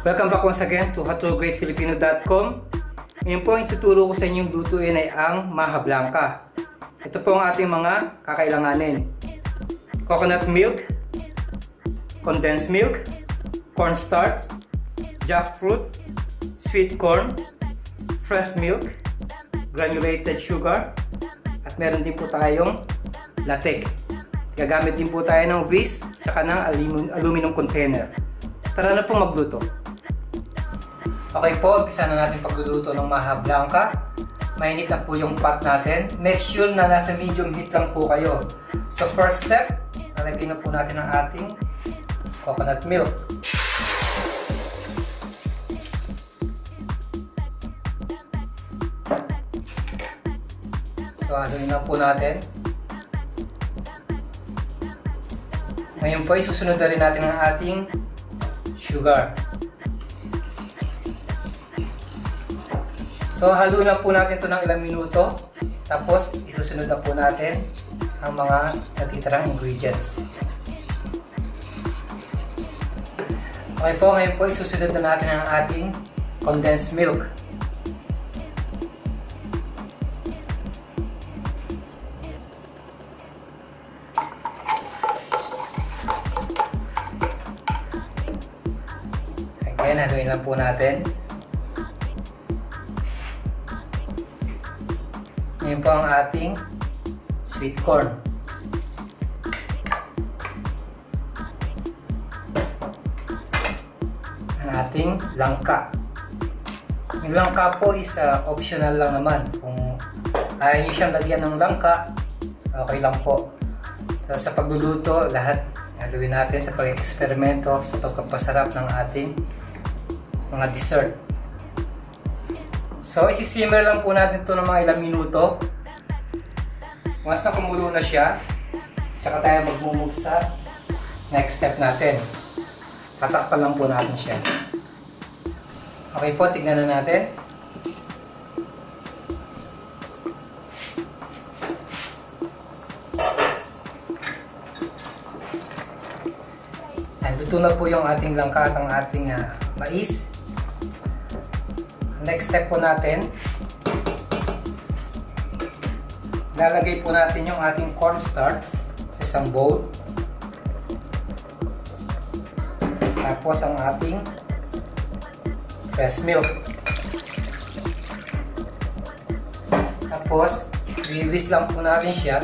Welcome back once again to howtogreatfilipino.com. Ngayon po, ang tuturo ko sa inyong lutuin ay ang maha blanca. Ito po ang ating mga kakailanganin. Coconut milk, condensed milk, cornstarch, jackfruit, sweet corn, fresh milk, granulated sugar, at meron din po tayong latek. Gagamit din po tayo ng whisk tsaka ng aluminum container. Tara na po magluto. Okay po, umpisa na natin pagluluto ng maha blanca. Mainit na po yung pot natin. Make sure na nasa medium heat lang po kayo. So first step, lalagyan na po natin ang ating coconut milk. So haluin na po natin. Ngayon po, isusunod na rin natin ang ating sugar. So haluin lang po natin ito ng ilang minuto. Tapos isusunod na po natin ang mga natitirang ingredients. Okay po, ngayon po isusunod na natin ang ating condensed milk. Again, haluin lang po natin. Ngayon po ang ating sweet corn. Ang ating langka. Yung langka po is optional lang naman. Kung ayaw nyo siyang lagyan ng langka, okay lang po. Pero sa pagluluto, lahat gagawin natin sa pag-eksperimento sa pagpapasarap ng ating mga dessert. So, isisimmer lang po natin ito ng mga ilang minuto. Once na kumulo na siya, tsaka tayo mag-move sa next step natin. Tatakpan lang po natin siya. Okay po, tignan na natin. Luto na po yung ating langka at ang ating mais. Next step po natin, lalagay po natin yung ating cornstarch sa isang bowl. Tapos ang ating fresh milk. Tapos, i-whisk lang po natin siya.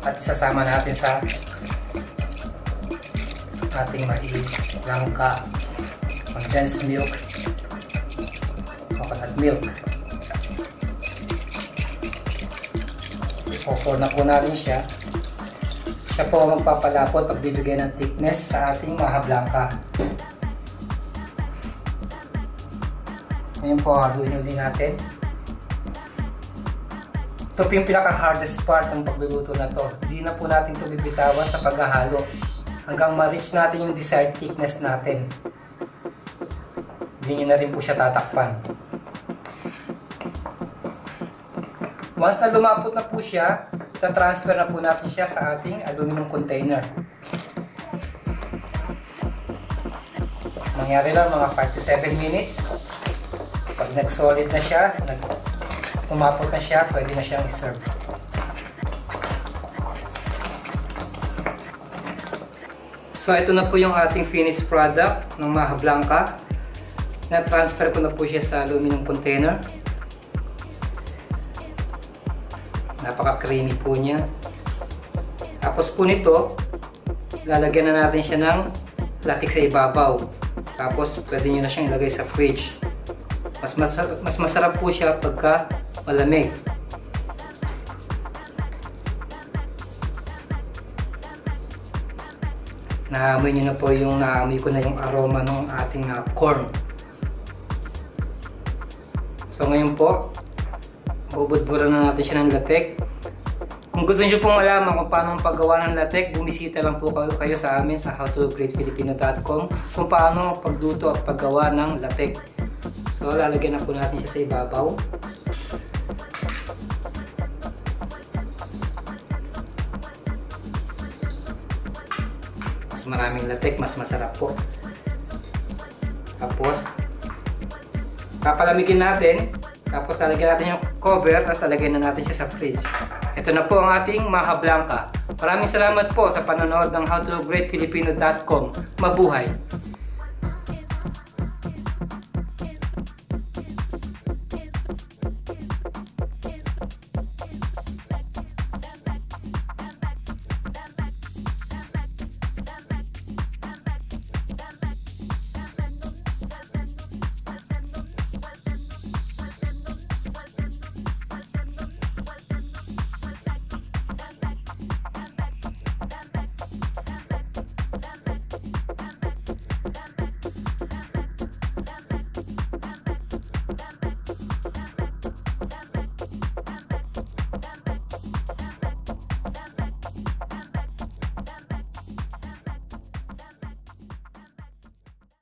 At sasama natin sa ating mais, langka, condensed milk, coconut milk. I-pour na po natin siya. Siya po ang magpapalapot pagbibigay ng thickness sa ating maha blanca. Ngayon po, haluin ulit natin. Ito po yung pinaka-hardest part ng pagluluto na to. Hindi na po natin ito bibitawan sa paghahalo hanggang ma-reach natin yung desired thickness natin. Hindi nyo na rin po siya tatakpan. Once na lumapot na po siya, transfer na po natin siya sa ating aluminum container. Mangyari lang mga 5 to 7 minutes. Pag nag-solid na siya, umapot na siya, pwede na siyang i-serve. So ito na po yung ating finished product ng maha blanca. Na-transfer ko na po siya sa aluminum container. Napaka-creamy po niya. Tapos po nito, lalagyan na natin siya ng latik sa ibabaw. Tapos pwede nyo na siyang ilagay sa fridge. Mas masarap po siya pagka malamig. Naamoy nyo na po yung naamoy ko na yung aroma ng ating corn. So ngayon po, bubudburan na natin siya ng latek. Kung gusto nyo pong malaman kung paano ang paggawa ng latek, bumisita lang po kayo sa amin sa howtogreatfilipino.com kung paano pagluto at paggawa ng latek. So lalagyan na po natin siya sa ibabaw. Mas maraming latik, mas masarap po. Tapos, papalamigin natin. Tapos lalagyan natin yung cover, tapos lalagyan na natin siya sa fridge. Ito na po ang ating Maha Blanca. Maraming salamat po sa panonood ng howtogreatfilipino.com. Mabuhay!